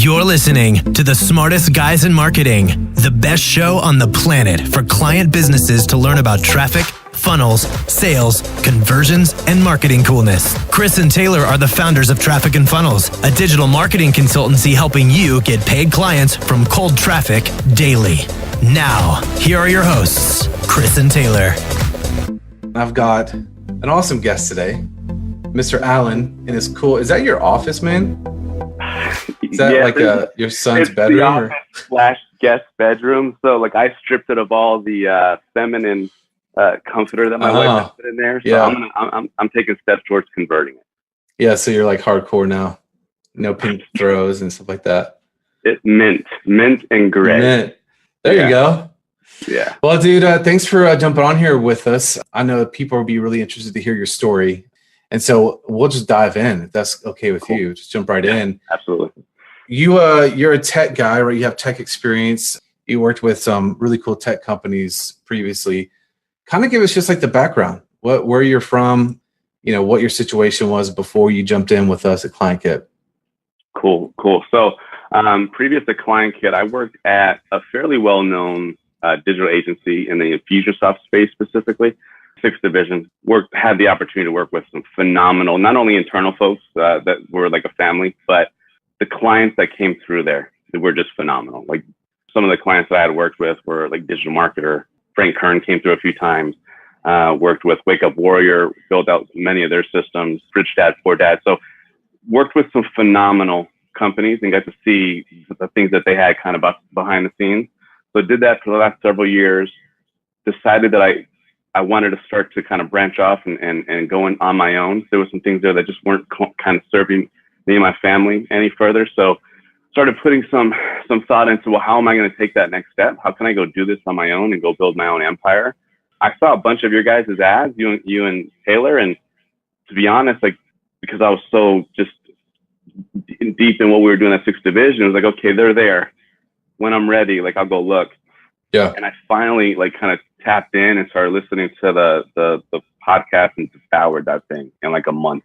You're listening to the smartest guys in marketing, the best show on the planet for client businesses to learn about traffic, funnels, sales, conversions, and marketing coolness. Chris and Taylor are the founders of Traffic and Funnels, a digital marketing consultancy helping you get paid clients from cold traffic daily. Now, here are your hosts, Chris and Taylor. I've got an awesome guest today, Mr. Allen, in his cool. Is that your office, man? Is that your son's bedroom? The office / guest bedroom. So I stripped it of all the feminine comforter that my wife has put in there. So yeah. I'm taking steps towards converting it. Yeah, so you're hardcore now. No pink throws and stuff like that. Mint and gray. Mint. There you go. Yeah. Well, dude, thanks for jumping on here with us. I know people will be really interested to hear your story. And so we'll just dive in, if that's okay with you. Just jump right in. Absolutely. You're a tech guy, right? You have tech experience. You worked with some really cool tech companies previously. Kind of give us just the background, where you're from, what your situation was before you jumped in with us at ClientKit. Cool. So previous to ClientKit, I worked at a fairly well-known digital agency in the Infusionsoft space specifically. 6th division. Had the opportunity to work with some phenomenal, not only internal folks that were like a family, but the clients that came through there, they were just phenomenal. Some of the clients that I had worked with were Digital Marketer. Frank Kern came through a few times. Worked with Wake Up Warrior, built out many of their systems. Rich Dad, Poor Dad. So worked with some phenomenal companies and got to see the things that they had kind of behind the scenes. So did that for the last several years. Decided that I wanted to start to kind of branch off and go on my own. There were some things there that just weren't kind of serving me and my family any further. So started putting some thought into, well, how am I going to take that next step? How can I go do this on my own and go build my own empire? I saw a bunch of your guys' ads, you and Taylor. And to be honest, because I was so just deep in what we were doing at 6th division, it was okay, they're there. When I'm ready, I'll go look. Yeah. And I finally kind of tapped in and started listening to the podcast and devoured that thing in a month.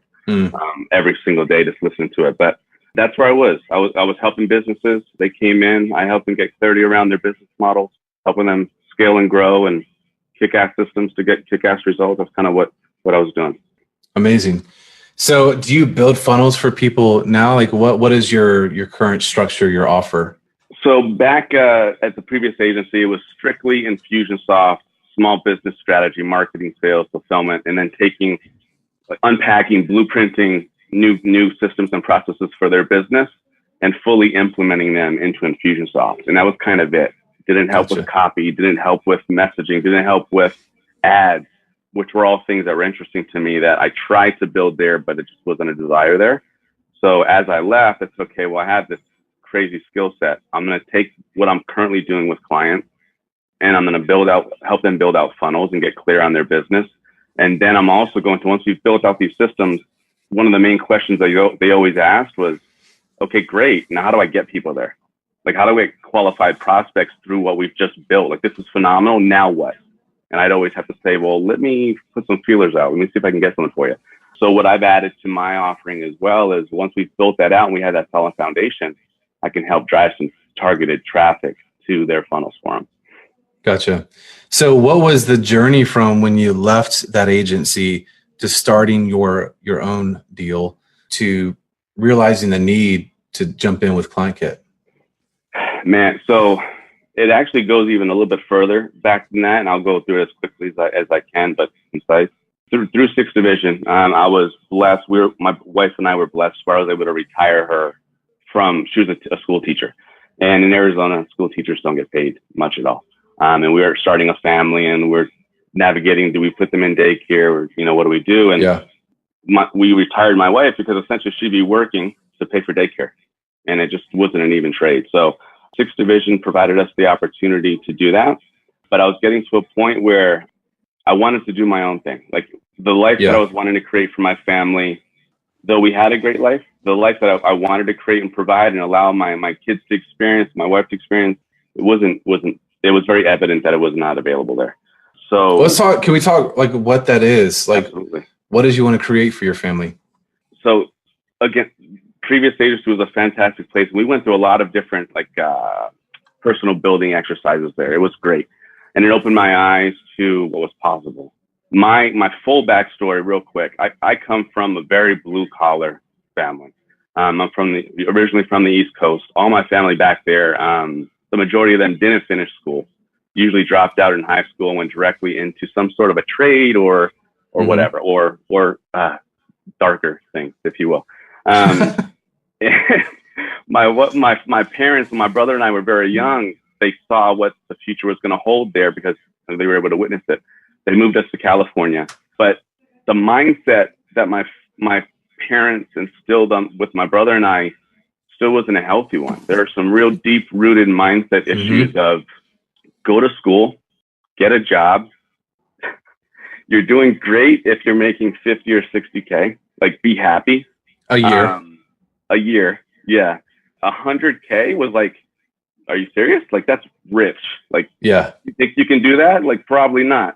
Every single day, just listening to it. But that's where I was. I was helping businesses. They came in. I helped them get clarity around their business models, helping them scale and grow and kick-ass systems to get kick-ass results. That's kind of what I was doing. Amazing. So do you build funnels for people now? What is your current structure, your offer? So back at the previous agency, it was strictly Infusionsoft, small business strategy, marketing, sales, fulfillment, and then unpacking, blueprinting new systems and processes for their business and fully implementing them into Infusionsoft. And that was kind of it. Didn't help with copy, didn't help with messaging, didn't help with ads, which were all things that were interesting to me that I tried to build there, but it just wasn't a desire there. So as I left, it's okay, well, I have this crazy skill set. I'm going to take what I'm currently doing with clients and I'm going to help them build out funnels and get clear on their business. And then I'm also going to, once we've built out these systems, one of the main questions that they always asked was, okay, great. Now, how do I get people there? How do I get qualified prospects through what we've just built? This is phenomenal. Now what? And I'd always have to say, well, let me put some feelers out. Let me see if I can get something for you. So what I've added to my offering as well is once we've built that out and we have that solid foundation, I can help drive some targeted traffic to their funnels for them. Gotcha. So what was the journey from when you left that agency to starting your own deal to realizing the need to jump in with ClientKit? Man, so it actually goes even a little bit further back than that, and I'll go through it as quickly as I can, but concise. Through 6th division, I was blessed. My wife and I were blessed where I was able to retire her she was a school teacher. And in Arizona, school teachers don't get paid much at all. And we were starting a family and we're navigating, do we put them in daycare or, what do we do? And we retired my wife because essentially she'd be working to pay for daycare. And it just wasn't an even trade. So 6th division provided us the opportunity to do that. But I was getting to a point where I wanted to do my own thing. The life that I was wanting to create for my family, though we had a great life, the life that I wanted to create and provide and allow my kids to experience, my wife to experience, it was very evident that it was not available there. So let's talk, can we talk what that is? Absolutely. What did you want to create for your family? So again, previous agency was a fantastic place. We went through a lot of different personal building exercises there. It was great. And it opened my eyes to what was possible. My full backstory real quick. I come from a very blue collar family. I'm originally from the East Coast. All my family back there, the majority of them didn't finish school, usually dropped out in high school and went directly into some sort of a trade or whatever, or darker things, if you will. My parents, when my brother and I were very young, they saw what the future was going to hold there because they were able to witness it. They moved us to California, but the mindset that my parents instilled with my brother and I still wasn't a healthy one. There are some real deep-rooted mindset issues of go to school, get a job. You're doing great if you're making 50 or 60K. Like, be happy. A year. A year, yeah. 100K was like, are you serious? Like, that's rich. Like, yeah. You think you can do that? Like, probably not.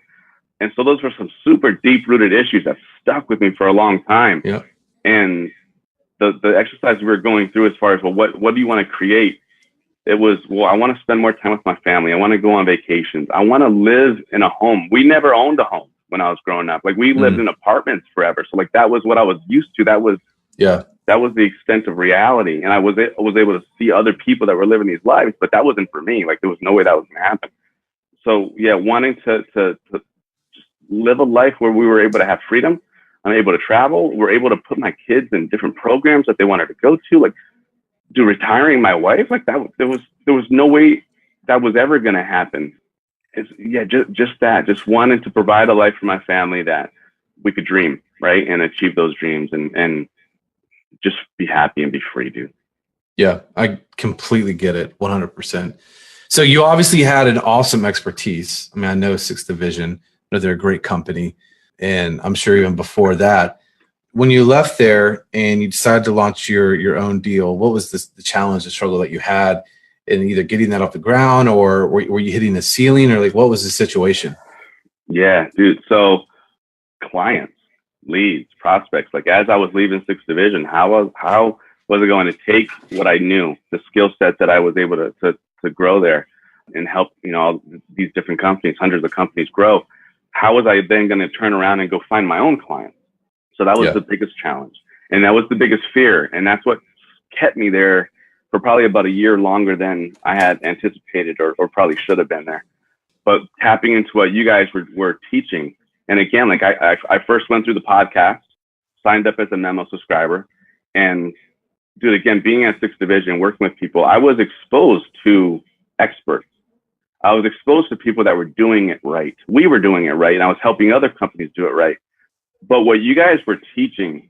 And so those were some super deep-rooted issues that stuck with me for a long time. Yeah. And the exercise we were going through as far as, well, what do you want to create? It was, well, I want to spend more time with my family. I want to go on vacations. I want to live in a home. We never owned a home when I was growing up. Like, we lived in apartments forever. So like, that was what I was used to. That was the extent of reality. And I was able to see other people that were living these lives, but that wasn't for me. Like, there was no way that was going to happen. So yeah, wanting to just live a life where we were able to have freedom. I'm able to travel. We're able to put my kids in different programs that they wanted to go to. Like, retiring my wife, like that, there was no way that was ever going to happen. Just wanting to provide a life for my family that we could dream, right? And achieve those dreams and just be happy and be free, dude. Yeah, I completely get it. 100%. So you obviously had an awesome expertise. I mean, I know 6th Division, I know they're a great company. And I'm sure even before that, when you left there and you decided to launch your own deal, what was the challenge, the struggle that you had in either getting that off the ground, or were you hitting the ceiling, or like, what was the situation? Yeah, dude. So clients, leads, prospects, like as I was leaving 6th Division, how was it going to take what I knew, the skill set that I was able to grow there and help, all these different companies, hundreds of companies grow? How was I then going to turn around and go find my own clients? So that was the biggest challenge. And that was the biggest fear. And that's what kept me there for probably about a year longer than I had anticipated or probably should have been there. But tapping into what you guys were teaching. And again, like I first went through the podcast, signed up as a memo subscriber. And dude, again, being at 6th Division, working with people, I was exposed to experts. I was exposed to people that were doing it right. We were doing it right. And I was helping other companies do it right. But what you guys were teaching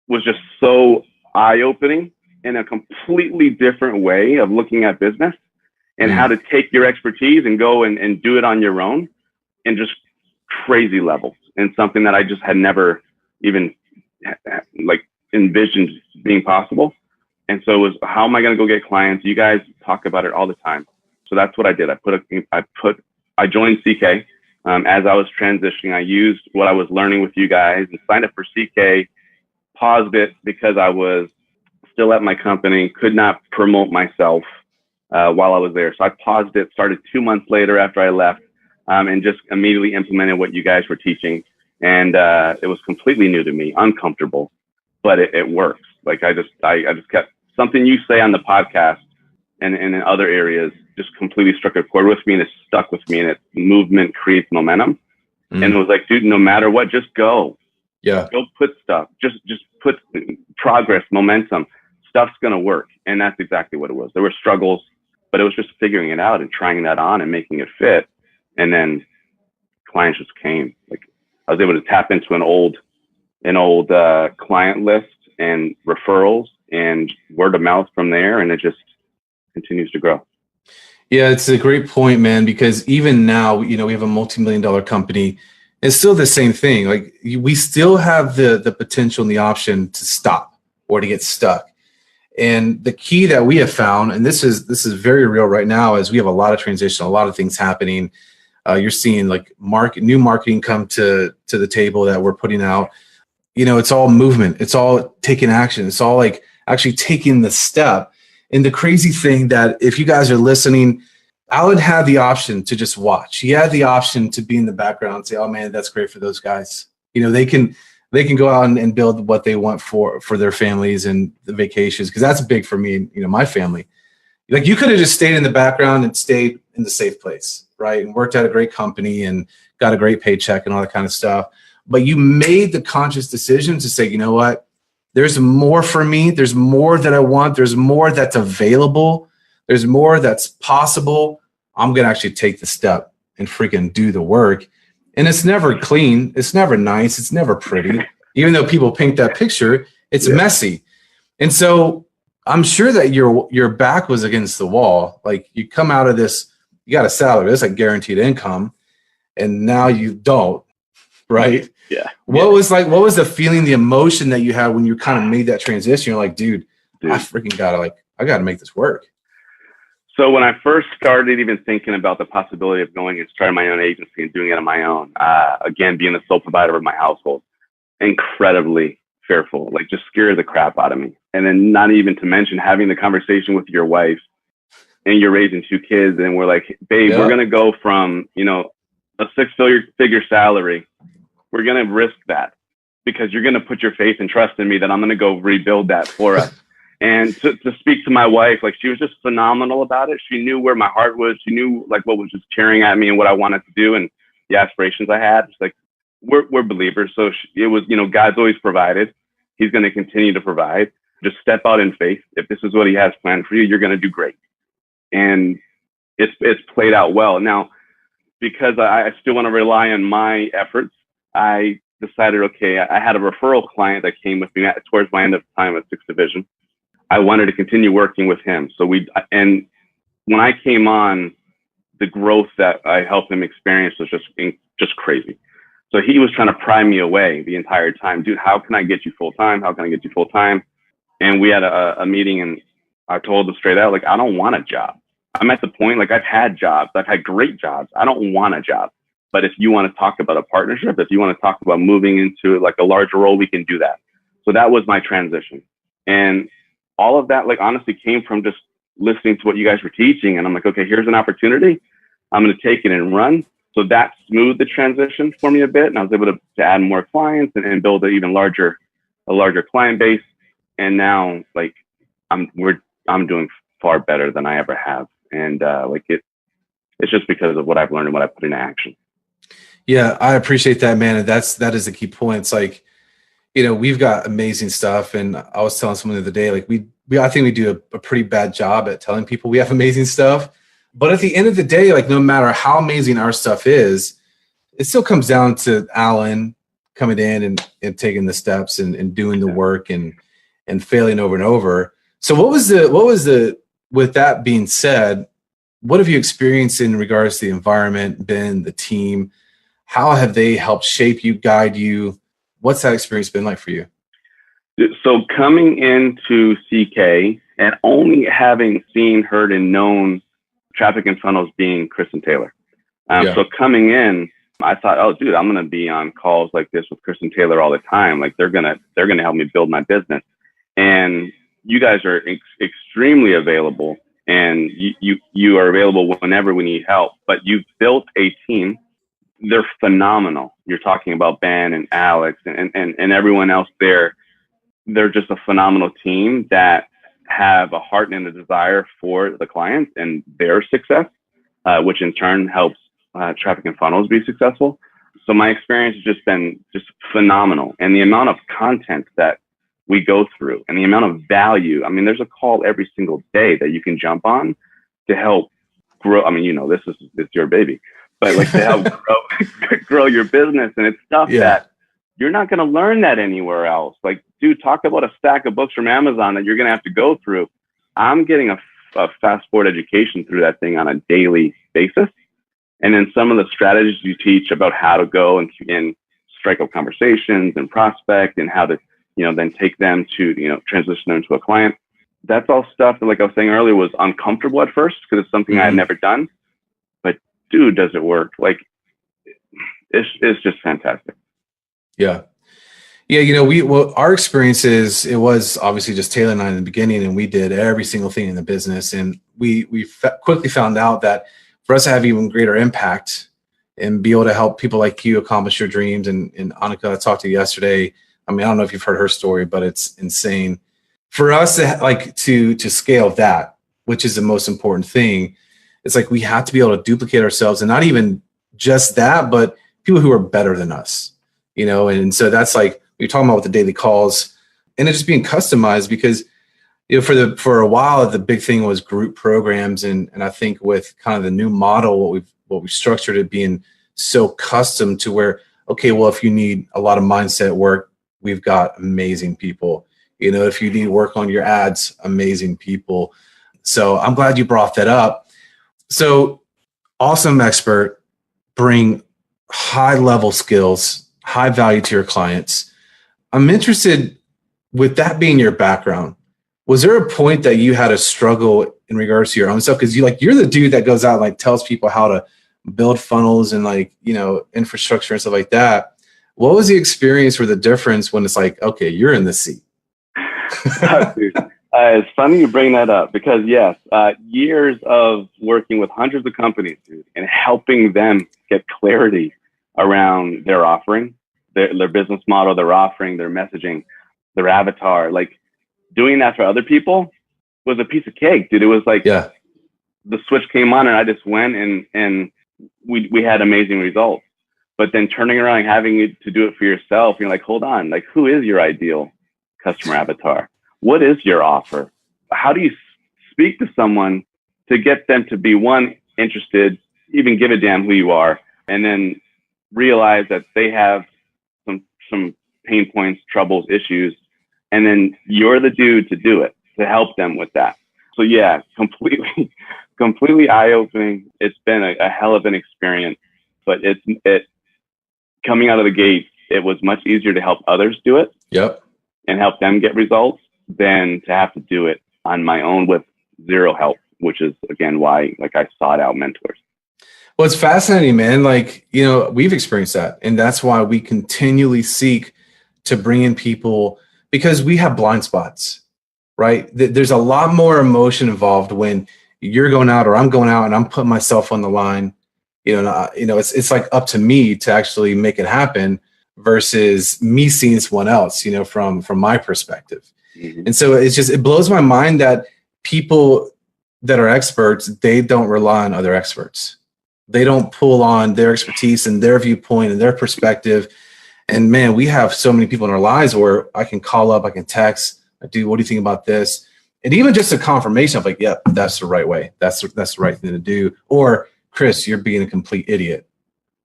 was just so eye-opening in a completely different way of looking at business and how to take your expertise and go and do it on your own in just crazy levels, and something that I just had never even like envisioned being possible. And so it was, how am I going to go get clients? You guys talk about it all the time. So that's what I did. I joined CK. As I was transitioning, I used what I was learning with you guys and signed up for CK, paused it because I was still at my company, could not promote myself while I was there. So I paused it, started 2 months later after I left, and just immediately implemented what you guys were teaching. And it was completely new to me, uncomfortable, but it works. Like I just kept something you say on the podcast and in other areas just completely struck a chord with me, and it stuck with me, and its movement creates momentum. And it was like, dude, no matter what, just go. Yeah. Go put stuff, just put progress, momentum, stuff's going to work. And that's exactly what it was. There were struggles, but it was just figuring it out and trying that on and making it fit. And then clients just came. Like I was able to tap into an old client list and referrals and word of mouth from there. And it just continues to grow. Yeah, it's a great point, man, because even now, we have a multi-million-dollar company. It's still the same thing. Like we still have the potential and the option to stop or to get stuck. And the key that we have found, and this is very real right now, is we have a lot of transition, a lot of things happening. You're seeing like new marketing come to the table that we're putting out. It's all movement. It's all taking action. It's all like actually taking the step. And the crazy thing that if you guys are listening, Alan had the option to just watch. He had the option to be in the background and say, oh man, that's great for those guys. They can go out and build what they want for their families and the vacations. Cause that's big for me, my family. Like you could have just stayed in the background and stayed in the safe place, right? And worked at a great company and got a great paycheck and all that kind of stuff. But you made the conscious decision to say, you know what? There's more for me. There's more that I want. There's more that's available. There's more that's possible. I'm going to actually take the step and freaking do the work. And it's never clean. It's never nice. It's never pretty. Even though people paint that picture, it's messy. And so I'm sure that your back was against the wall. Like you come out of this, you got a salary. That's like guaranteed income. And now you don't, right? Yeah. What was the feeling, the emotion that you had when you kind of made that transition? You're like, dude. I freaking I got to make this work. So when I first started even thinking about the possibility of going and starting my own agency and doing it on my own, again, being the sole provider of my household, incredibly fearful, like just scared the crap out of me. And then not even to mention having the conversation with your wife and you're raising 2 kids and we're like, babe, we're going to go from, a 6-figure salary. We're going to risk that because you're going to put your faith and trust in me that I'm going to go rebuild that for us. And to speak to my wife, like she was just phenomenal about it. She knew where my heart was. She knew like what was just tearing at me and what I wanted to do and the aspirations I had. It's like, we're believers. So it was, God's always provided. He's going to continue to provide. Just step out in faith. If this is what he has planned for you, you're going to do great. And it's played out well. Now, because I still want to rely on my efforts, I decided, okay, I had a referral client that came with me towards my end of time at 6th Division. I wanted to continue working with him. And when I came on, the growth that I helped him experience was just crazy. So he was trying to pry me away the entire time. Dude, how can I get you full time? How can I get you full time? And we had a meeting and I told him straight out, like, I don't want a job. I'm at the point, like I've had jobs. I've had great jobs. I don't want a job. But if you want to talk about a partnership, if you want to talk about moving into like a larger role, we can do that. So that was my transition. And all of that, like, honestly came from just listening to what you guys were teaching. And I'm like, okay, here's an opportunity. I'm going to take it and run. So that smoothed the transition for me a bit. And I was able to add more clients and build a larger client base. And now like I'm doing far better than I ever have. And it's just because of what I've learned and what I put into action. Yeah, I appreciate that, man. And that is the key point. It's like, we've got amazing stuff. And I was telling someone the other day, like I think we do a pretty bad job at telling people we have amazing stuff. But at the end of the day, like no matter how amazing our stuff is, it still comes down to Alan coming in and taking the steps and doing the work and failing over and over. So what was the, with that being said, what have you experienced in regards to the environment, Ben, the team? How have they helped shape you, guide you? What's that experience been like for you? So coming into CK and only having seen, heard, and known Traffic and Funnels being Chris and Taylor. So coming in, I thought, oh, dude, I'm going to be on calls like this with Chris and Taylor all the time. Like they're going to help me build my business. And you guys are extremely available and you are available whenever we need help, but you've built a team. They're phenomenal. You're talking about Ben and Alex and everyone else there. They're just a phenomenal team that have a heart and a desire for the clients and their success, which in turn helps Traffic and Funnels be successful. So my experience has just been just phenomenal. And the amount of content that we go through and the amount of value. I mean, there's a call every single day that you can jump on to help grow. I mean, it's your baby, but like to help grow your business. And it's stuff that you're not going to learn that anywhere else. Like, dude, talk about a stack of books from Amazon that you're going to have to go through. I'm getting a fast forward education through that thing on a daily basis. And then some of the strategies you teach about how to go and strike up conversations and prospect and how to, then take them to, transition them to a client. That's all stuff that, like I was saying earlier, was uncomfortable at first because it's something I had never done. But dude, does it work? Like, it's just fantastic. Yeah. Yeah, our experiences, it was obviously just Taylor and I in the beginning, and we did every single thing in the business. And we quickly found out that for us to have even greater impact and be able to help people like you accomplish your dreams. And Annika, I talked to you yesterday. I mean, I don't know if you've heard her story, but it's insane. For us to scale that, which is the most important thing, it's like we have to be able to duplicate ourselves, and not even just that, but people who are better than us, and so that's like we're talking about with the daily calls, and it's just being customized because for a while the big thing was group programs, and I think with kind of the new model, what we've structured it being so custom to where, okay, well, if you need a lot of mindset work, we've got amazing people. If you need work on your ads, amazing people. So I'm glad you brought that up. So awesome expert, bring high level skills, high value to your clients. I'm interested, with that being your background, was there a point that you had a struggle in regards to your own stuff? Because you're the dude that goes out and like tells people how to build funnels and infrastructure and stuff like that. What was the experience or the difference when it's like, okay, you're in the seat? It's funny you bring that up because yes, years of working with hundreds of companies, dude, and helping them get clarity around their offering, their business model, their offering, their messaging, their avatar, like doing that for other people was a piece of cake, dude. It was like, yeah, the switch came on and I just went and we had amazing results. But then turning around and having to do it for yourself, you're like, hold on, like who is your ideal customer avatar? What is your offer? How do you speak to someone to get them to be, one, interested, even give a damn who you are, and then realize that they have some pain points, troubles, issues, and then you're the dude to do it, to help them with that. So yeah, completely eye-opening. It's been a hell of an experience, but it coming out of the gate, it was much easier to help others do it. Yep. And help them get results than to have to do it on my own with zero help, which is again why I sought out mentors. Well, it's fascinating, man. We've experienced that, and that's why we continually seek to bring in people, because we have blind spots, right? There's a lot more emotion involved when you're going out or I'm going out and I'm putting myself on the line. It's like up to me to actually make it happen versus me seeing someone else, from my perspective. Mm-hmm. And so it blows my mind that people that are experts, they don't rely on other experts. They don't pull on their expertise and their viewpoint and their perspective. And man, we have so many people in our lives where I can call up, I can text, dude, what do you think about this? And even just a confirmation of like, yeah, that's the right way. That's the right thing to do. Or Chris, you're being a complete idiot,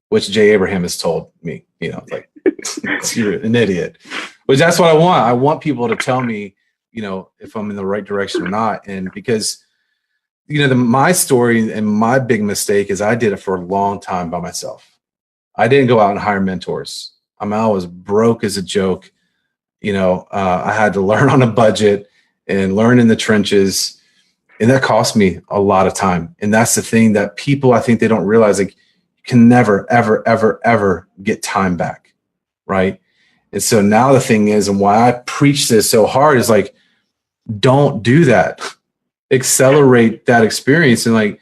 which Jay Abraham has told me, like, you're an idiot, which that's what I want. I want people to tell me, if I'm in the right direction or not. And because, my story and my big mistake is I did it for a long time by myself. I didn't go out and hire mentors. I was broke as a joke. I had to learn on a budget and learn in the trenches. And that cost me a lot of time. And that's the thing that people, I think they don't realize, like, you can never, ever, ever, ever get time back. Right. And so now the thing is, and why I preach this so hard is like, don't do that. Accelerate that experience. And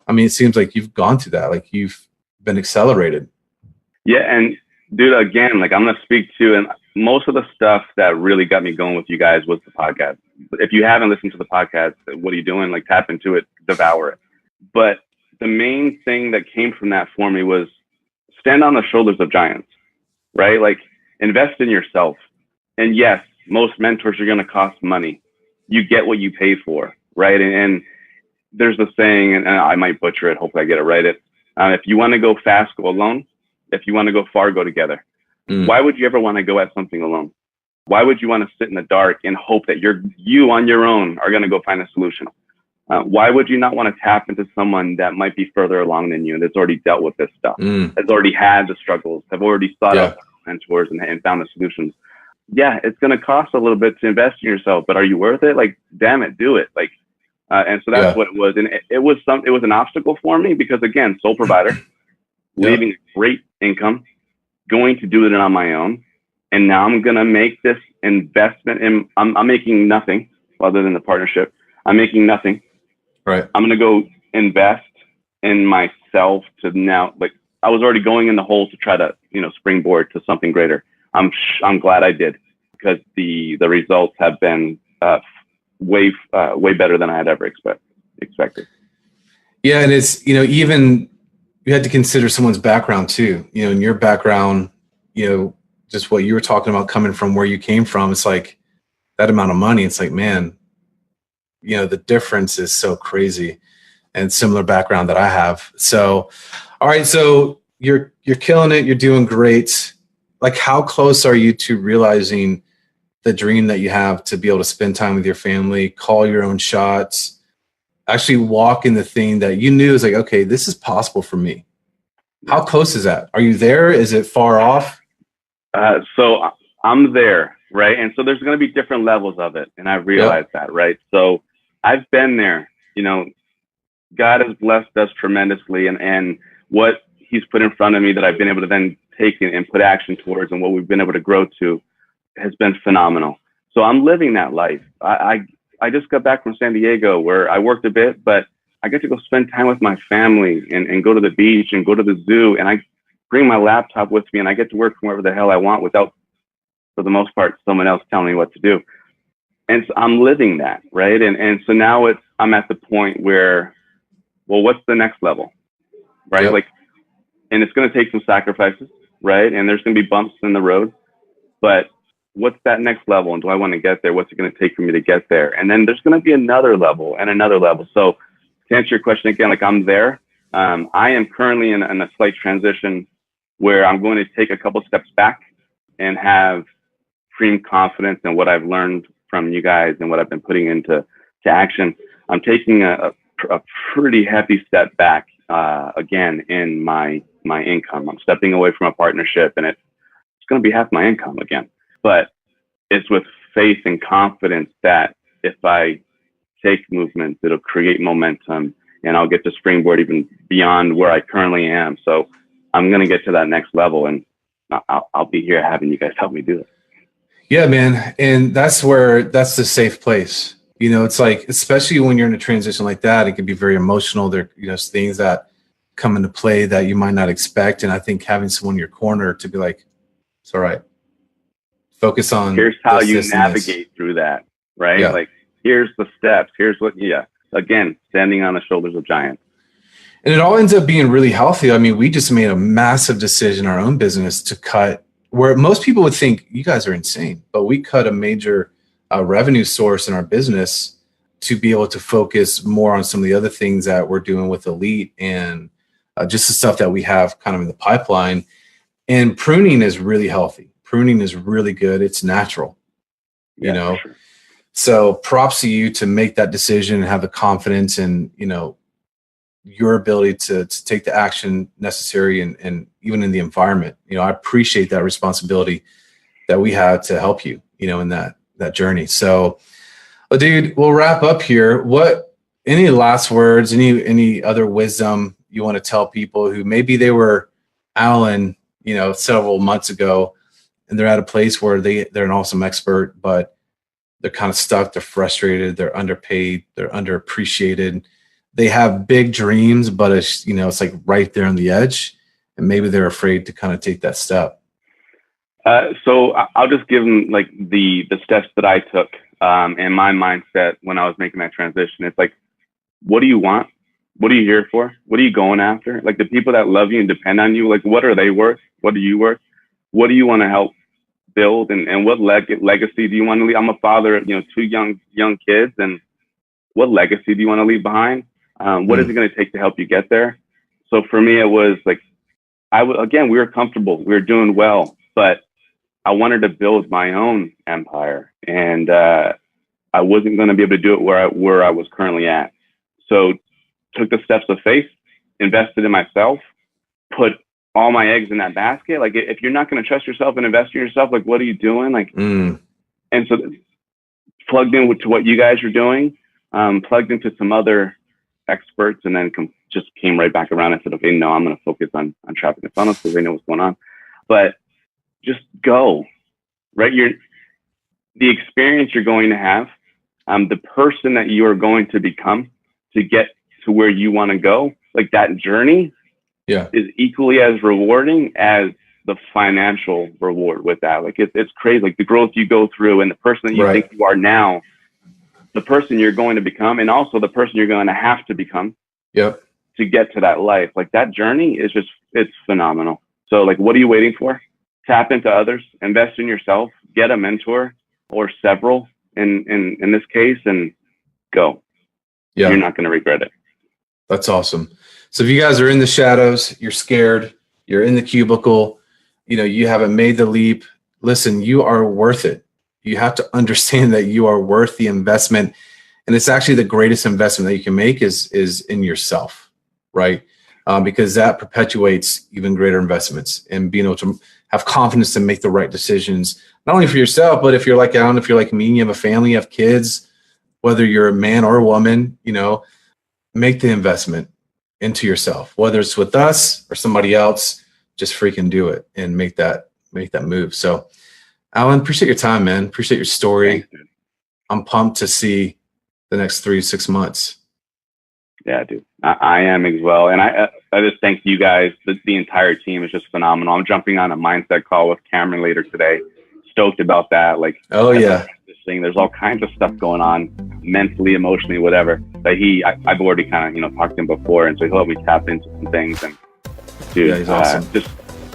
it seems like you've gone through that. Like you've been accelerated. Yeah. And dude, again, I'm going to speak to, and most of the stuff that really got me going with you guys was the podcast. If you haven't listened to the podcast, what are you doing? Tap into it, devour it. But the main thing that came from that for me was stand on the shoulders of giants, right? Invest in yourself. And yes, most mentors are going to cost money. You get what you pay for, right? And there's the saying, and I might butcher it, hopefully I get it right. If you want to go fast, go alone. If you want to go far, go together. Why would you ever want to go at something alone? Why would you want to sit in the dark and hope that you on your own are going to go find a solution? Why would you not want to tap into someone that might be further along than you, that's already dealt with this stuff, has already had the struggles, have already sought out mentors and found the solutions? Yeah, it's going to cost a little bit to invest in yourself, but are you worth it? Damn it, do it. And so that's what it was. And it was an obstacle for me because, again, sole provider, leaving a great income, going to do it on my own, And now I'm going to make this investment in, I'm making nothing other than the partnership. I'm making nothing. Right. I'm going to go invest in myself to now, like I was already going in the hole to try to, springboard to something greater. I'm glad I did, because the results have been way better than I had ever expected. Yeah. And it's, even you had to consider someone's background too, in your background, just what you were talking about coming from where you came from. It's like that amount of money. It's like, man, the difference is so crazy, and similar background that I have. So, all right. So you're killing it. You're doing great. Like, how close are you to realizing the dream that you have to be able to spend time with your family, call your own shots, actually walk in the thing that you knew is like, okay, this is possible for me? How close is that? Are you there? Is it far off? So I'm there, right? And so there's going to be different levels of it. And I realize that, right? So I've been there, God has blessed us tremendously. And what he's put in front of me that I've been able to then take and put action towards, and what we've been able to grow to, has been phenomenal. So I'm living that life. I just got back from San Diego, where I worked a bit, but I get to go spend time with my family and go to the beach and go to the zoo. And I bring my laptop with me, and I get to work from wherever the hell I want without, for the most part, someone else telling me what to do. And so I'm living that, right? And so now I'm at the point where, well, what's the next level, right? Yep. Like, and it's going to take some sacrifices, right? And there's going to be bumps in the road, but what's that next level? And do I want to get there? What's it going to take for me to get there? And then there's going to be another level and another level. So to answer your question again, like, I'm there. I am currently in a slight transition where I'm going to take a couple steps back and have supreme confidence in what I've learned from you guys and what I've been putting into action. I'm taking a pretty heavy step back again in my income. I'm stepping away from a partnership, and it's going to be half my income again. But it's with faith and confidence that if I take movements, it'll create momentum, and I'll get to springboard even beyond where I currently am. So I'm going to get to that next level, and I'll be here having you guys help me do it. Yeah, man. And that's the safe place. It's like, especially when you're in a transition like that, it can be very emotional. There, things that come into play that you might not expect. And I think having someone in your corner to be like, it's all right. Focus on. Here's how you navigate through that, right? Yeah. Like, here's the steps. Here's what, again, standing on the shoulders of giants. And it all ends up being really healthy. I mean, we just made a massive decision in our own business to cut, where most people would think you guys are insane, but we cut a major revenue source in our business to be able to focus more on some of the other things that we're doing with Elite and just the stuff that we have kind of in the pipeline. And pruning is really healthy. Pruning is really good. It's natural, For sure. So props to you to make that decision and have the confidence and, your ability to take the action necessary and even in the environment. I appreciate that responsibility that we have to help you, in that journey. So, dude, we'll wrap up here. Any last words, any other wisdom you want to tell people who maybe they were Alan, several months ago, and they're at a place where they're an awesome expert, but they're kind of stuck, they're frustrated, they're underpaid, they're underappreciated. They have big dreams, but it's like right there on the edge, and maybe they're afraid to kind of take that step. So I'll just give them like the steps that I took and my mindset when I was making that transition. It's like, what do you want? What are you here for? What are you going after? Like, the people that love you and depend on you, like, what are they worth? What are you worth? What do you want to help build? And what legacy do you want to leave? I'm a father of, 2 young kids. And what legacy do you want to leave behind? What is it going to take to help you get there? So for me, it was like, we were comfortable. We were doing well, but I wanted to build my own empire, and I wasn't going to be able to do it where I was currently at. So took the steps of faith, invested in myself, put all my eggs in that basket. Like, if you're not going to trust yourself and invest in yourself, like, what are you doing? Like, and so plugged in to what you guys are doing, plugged into some other experts, and then just came right back around and said, okay, no, I'm going to focus on traffic and funnels because they know what's going on. But just go, right? The experience you're going to have, the person that you are going to become to get to where you want to go, like that journey is equally as rewarding as the financial reward with that. Like it's crazy, like the growth you go through and the person that you think you are now, the person you're going to become, and also the person you're going to have to become to get to that life. Like that journey is just, it's phenomenal. So like, what are you waiting for? Tap into others, invest in yourself, get a mentor or several in this case, and go. You're not going to regret it. That's awesome. So if you guys are in the shadows, you're scared, you're in the cubicle, you haven't made the leap, listen, you are worth it. You have to understand that you are worth the investment. And it's actually the greatest investment that you can make is in yourself, right? Because that perpetuates even greater investments and being able to have confidence to make the right decisions, not only for yourself, but if you're like Alan, if you're like me, you have a family, you have kids, whether you're a man or a woman, make the investment into yourself, whether it's with us or somebody else, just freaking do it and make that move. So Alan, appreciate your time, man. Appreciate your story. Thanks, I'm pumped to see the next 3 to 6 months. Yeah, dude. I am as well. And I just thank you guys. The entire team is just phenomenal. I'm jumping on a mindset call with Cameron later today. Stoked about that. Like, oh yeah, this thing. There's all kinds of stuff going on, mentally, emotionally, whatever. That I've already kind of talked to him before, and so he'll help me tap into some things. And dude, he's awesome. Just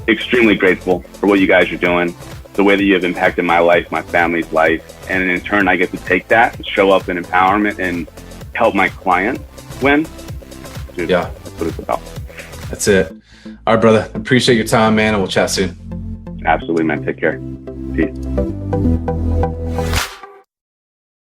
extremely grateful for what you guys are doing, the way that you have impacted my life, my family's life, and in turn, I get to take that and show up in empowerment and help my client win. Dude, that's what it's about. That's it. All right, brother. Appreciate your time, man, and we'll chat soon. Absolutely, man. Take care. Peace.